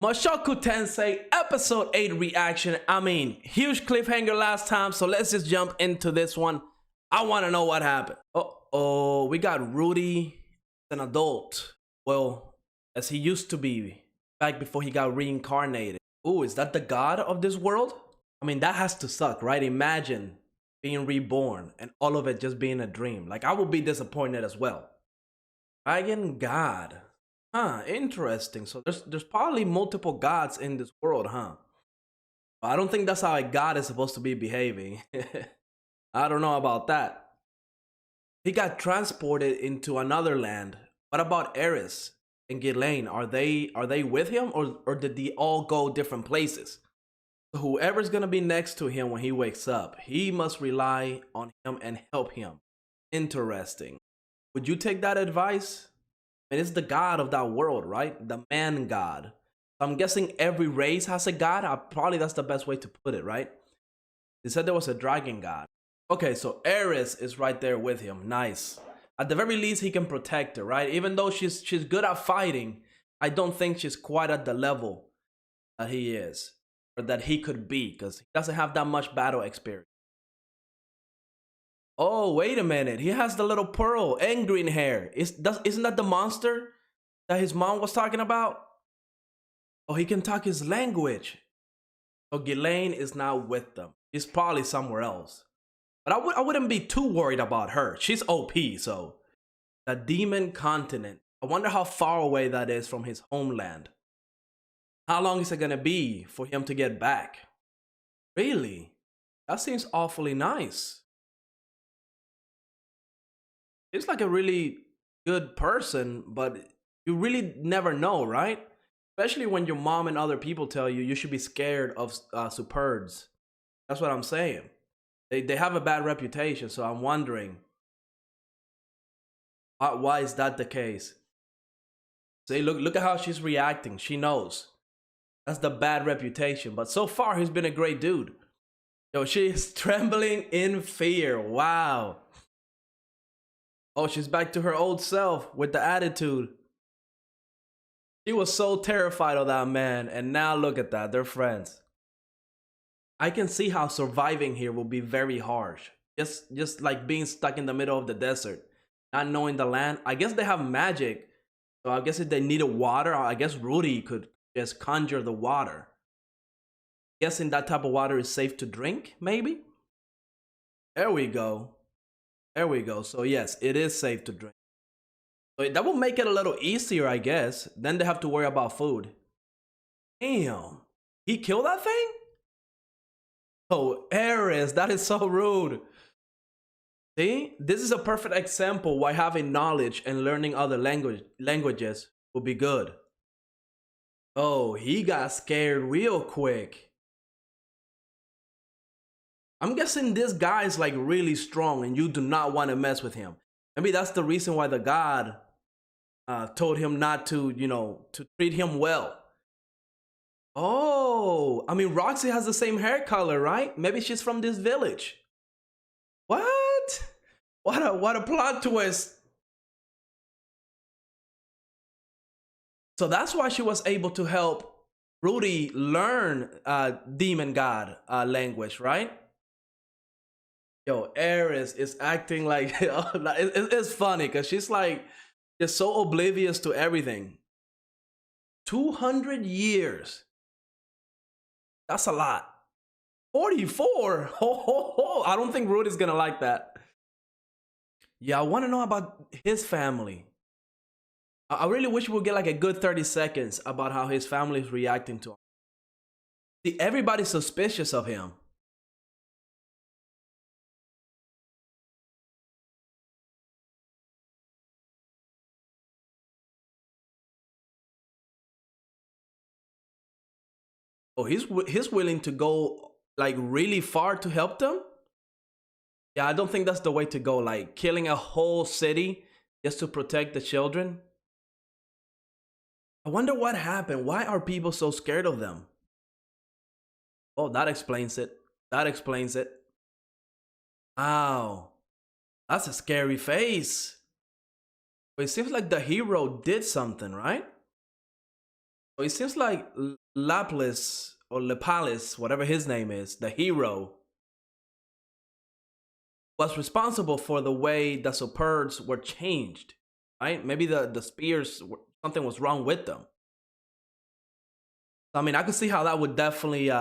Mushoku Tensei episode 8 reaction. I mean, huge cliffhanger last time, so let's just jump into this one. I want to know what happened. Uh-oh, we got Rudy, an adult. Well, as he used to be back before he got reincarnated. Ooh, is that the god of this world? I mean, that has to suck, right? Imagine being reborn and all of it just being a dream. Like, I would be disappointed as well. Dragon god. Huh, interesting. So there's probably multiple gods in this world, huh? But I don't think that's how a god is supposed to be behaving. I don't know about that. He got transported into another land. What about Eris and Ghislaine? Are they with him, or did they all go different places? So whoever's gonna be next to him when he wakes up, he must rely on him and help him. Interesting. Would you take that advice? And it's the god of that world, right? The man god. I'm guessing every race has a god. Probably that's the best way to put it, right? They said there was a dragon god. Okay, so Eris is right there with him. Nice. At the very least, he can protect her, right? Even though she's good at fighting, I don't think she's quite at the level that he is, or that he could be, because he doesn't have that much battle experience. Oh, wait a minute. He has the little pearl and green hair. Isn't that the monster that his mom was talking about? Oh, he can talk his language. So Ghislaine is now with them. He's probably somewhere else. But I wouldn't be too worried about her. She's OP, so. The demon continent. I wonder how far away that is from his homeland. How long is it gonna be for him to get back? Really? That seems awfully nice. He's like a really good person, but you really never know, right? Especially when your mom and other people tell you you should be scared of superds. That's what I'm saying. They have a bad reputation, so I'm wondering why is that the case? See, look at how she's reacting. She knows. That's the bad reputation. But so far, he's been a great dude. Yo, she is trembling in fear. Wow. Oh, she's back to her old self with the attitude. She was so terrified of that man, and now look at that. They're friends. I can see how surviving here will be very harsh. Just like being stuck in the middle of the desert, not knowing the land. I guess they have magic, so I guess if they needed water, I guess Rudy could just conjure the water. Guessing that type of water is safe to drink, maybe? There we go. There we go. So yes, it is safe to drink. So that will make it a little easier, I guess. Then they have to worry about food. Damn. He killed that thing? Oh, Eris, that is so rude. See? This is a perfect example why having knowledge and learning other languages would be good. Oh, he got scared real quick. I'm guessing this guy is like really strong and you do not want to mess with him. Maybe that's the reason why the god told him not to, to treat him well. Oh, I mean, Roxy has the same hair color, right? Maybe she's from this village. What? What a plot twist. So that's why she was able to help Rudy learn demon god language, right? Yo, Eris is acting like it's funny because she's like just so oblivious to everything. 200 years. That's a lot. 44. I don't think Rudy's gonna like that. Yeah, I want to know about his family. I really wish we would get like a good 30 seconds about how his family is reacting to him. See, everybody's suspicious of him. Oh, he's willing to go like really far to help them? Yeah, I don't think that's the way to go, like killing a whole city just to protect the children. I wonder what happened. Why are people so scared of them? Oh, that explains it. That explains it. Wow. That's a scary face. But it seems like the hero did something, right? So it seems like Laplace or Lepalis, whatever his name is, the hero, was responsible for the way the Superbs were changed, right? Maybe the spears, something was wrong with them. I mean, I could see how that would definitely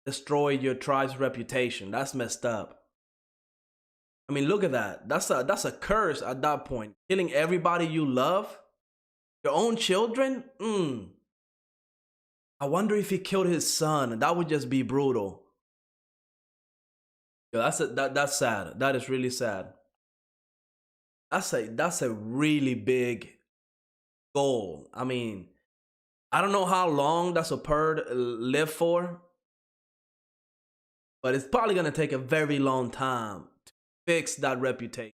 destroy your tribe's reputation. That's messed up. I mean, look at that. That's a curse at that point. Killing everybody you love, your own children. I wonder if he killed his son. That would just be brutal. Yo, that's sad. That is really sad. That's a really big goal. I mean, I don't know how long that Superb live for, but it's probably gonna take a very long time to fix that reputation.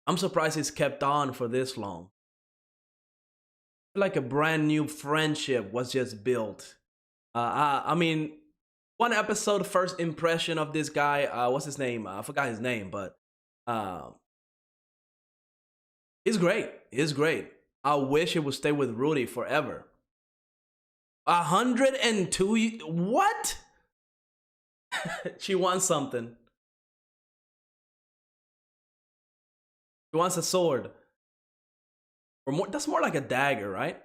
I'm surprised he's kept on for this long. Like a brand new friendship was just built. I mean, one episode, first impression of this guy. What's his name? I forgot his name, but he's great. He's great. I wish he would stay with Rudy forever. 102. What? She wants something. She wants a sword. Or more, that's more like a dagger, right?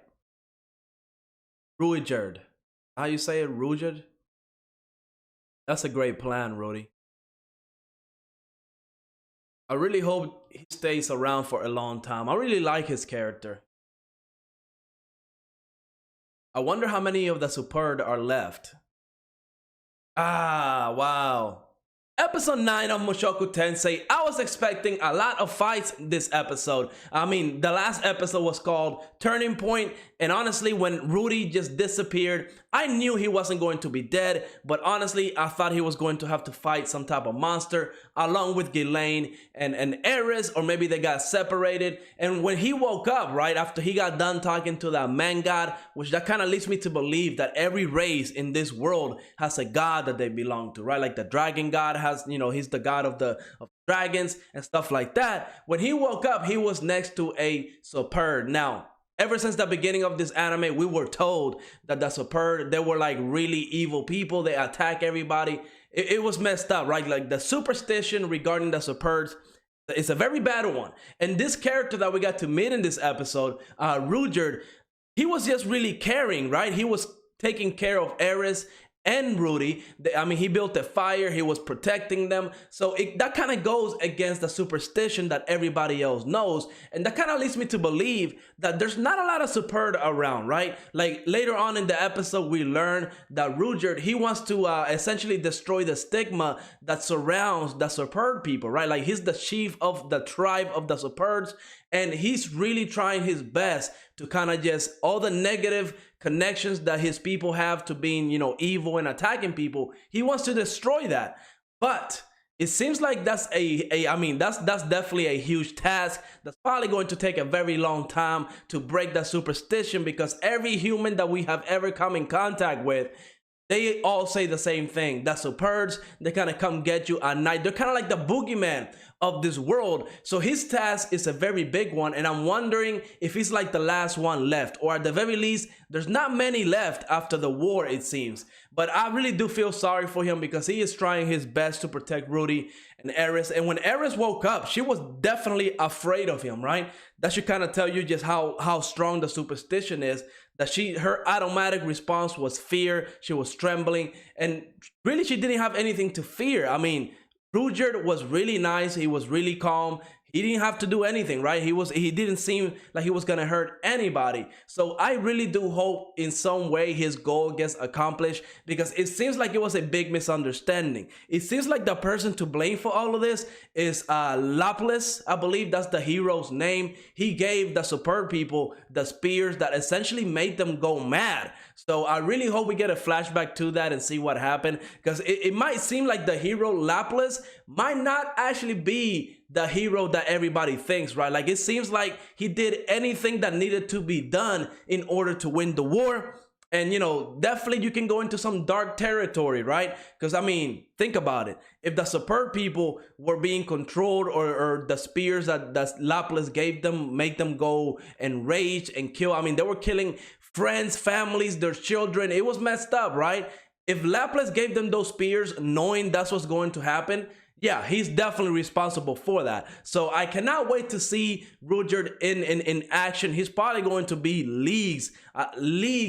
Ruijerd. How you say it? Ruijerd? That's a great plan, Rudy. I really hope he stays around for a long time. I really like his character. I wonder how many of the Superbs are left. Ah, wow. Episode 9 of Mushoku Tensei. I was expecting a lot of fights this episode. I mean, the last episode was called Turning Point, and honestly, when Rudy just disappeared, I knew he wasn't going to be dead, but honestly, I thought he was going to have to fight some type of monster along with Ghislaine and Eris, or maybe they got separated. And when he woke up, right after he got done talking to that man god, which that kind of leads me to believe that every race in this world has a god that they belong to, right? Like the dragon god has, you know, he's the god of dragons and stuff like that. When he woke up, he was next to a Superb. Now, ever since the beginning of this anime, we were told that the Superb, they were like really evil people. They attack everybody. It was messed up, right? Like the superstition regarding the Superbs, it's a very bad one. And this character that we got to meet in this episode, Ruijerd, he was just really caring, right? He was taking care of Eris and Rudy. I mean, he built a fire, he was protecting them. So that kind of goes against the superstition that everybody else knows. And that kind of leads me to believe that there's not a lot of Superb around, right? Like later on in the episode, we learn that Ruijerd, he wants to essentially destroy the stigma that surrounds the Superb people, right? Like he's the chief of the tribe of the Superbs, and he's really trying his best to kind of just all the negative connections that his people have to being, you know, evil and attacking people. He wants to destroy that. But it seems like that's I mean, that's definitely a huge task. That's probably going to take a very long time to break that superstition, because every human that we have ever come in contact with, they all say the same thing. That Superbs, they kind of come get you at night. They're kind of like the boogeyman of this world. So his task is a very big one, and I'm wondering if he's like the last one left, or at the very least, there's not many left after the war, it seems. But I really do feel sorry for him, because he is trying his best to protect Rudy and Eris. And when Eris woke up, she was definitely afraid of him, right? That should kind of tell you just how strong the superstition is. That her automatic response was fear. She was trembling, and really she didn't have anything to fear. I mean, Ruijerd was really nice. He was really calm. He didn't have to do anything, right? He didn't seem like he was gonna hurt anybody. So I really do hope in some way his goal gets accomplished, because it seems like it was a big misunderstanding. It seems like the person to blame for all of this is Laplace. I believe that's the hero's name. He gave the Superb people the spears that essentially made them go mad. So I really hope we get a flashback to that and see what happened, because it might seem like the hero Laplace might not actually be the hero that everybody thinks, right? Like it seems like he did anything that needed to be done in order to win the war. And, you know, definitely you can go into some dark territory, right? Because, I mean, think about it. If the superb people were being controlled, or the spears that Laplace gave them make them go and rage and kill, I mean, they were killing friends, families, their children. It was messed up, right? If Laplace gave them those spears knowing that's what's going to happen, yeah, he's definitely responsible for that. So I cannot wait to see Ruijerd in action. He's probably going to be leagues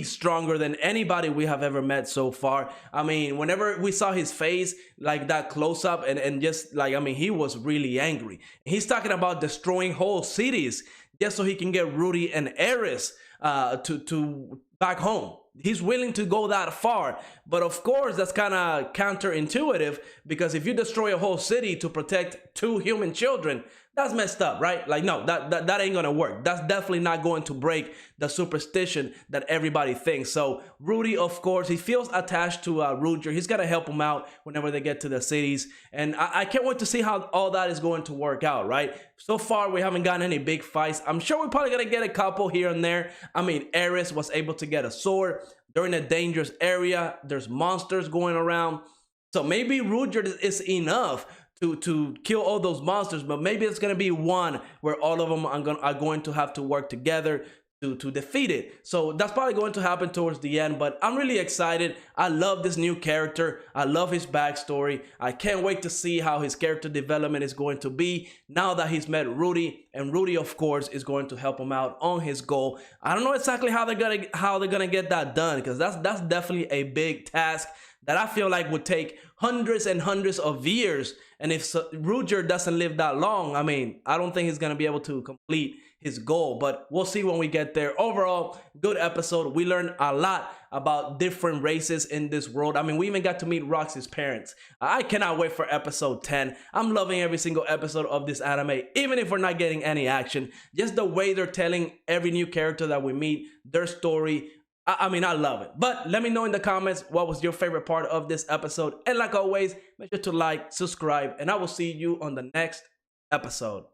stronger than anybody we have ever met so far. I mean, whenever we saw his face, like that close up, and just like, I mean, he was really angry. He's talking about destroying whole cities just so he can get Rudy and Eris to back home. He's willing to go that far, but of course that's kind of counterintuitive, because if you destroy a whole city to protect 2 human children, that's messed up, right? Like, no, that ain't gonna work. That's definitely not going to break the superstition that everybody thinks. So Rudy, of course, he feels attached to Ruijerd. He's gonna help him out whenever they get to the cities, and I can't wait to see how all that is going to work out, right? So far, we haven't gotten any big fights. I'm sure we're probably gonna get a couple here and there. I mean, Eris was able to get a sword. They're in a dangerous area. There's monsters going around. So maybe Ruijerd is enough to kill all those monsters, but maybe it's going to be one where all of them are going to have to work together to defeat it. So that's probably going to happen towards the end, but I'm really excited. I love this new character. I love his backstory. I can't wait to see how his character development is going to be now that he's met Rudy, and Rudy, of course, is going to help him out on his goal. I don't know exactly how they're gonna get that done, because that's definitely a big task that I feel like would take hundreds and hundreds of years. And if Ruijerd doesn't live that long, I mean, I don't think he's going to be able to complete his goal, but we'll see when we get there. Overall, good episode. We learned a lot about different races in this world. I mean, we even got to meet Roxy's parents. I cannot wait for episode 10. I'm loving every single episode of this anime, even if we're not getting any action. Just the way they're telling every new character that we meet, their story. I mean, I love it. But let me know in the comments what was your favorite part of this episode. And like always, make sure to like, subscribe, and I will see you on the next episode.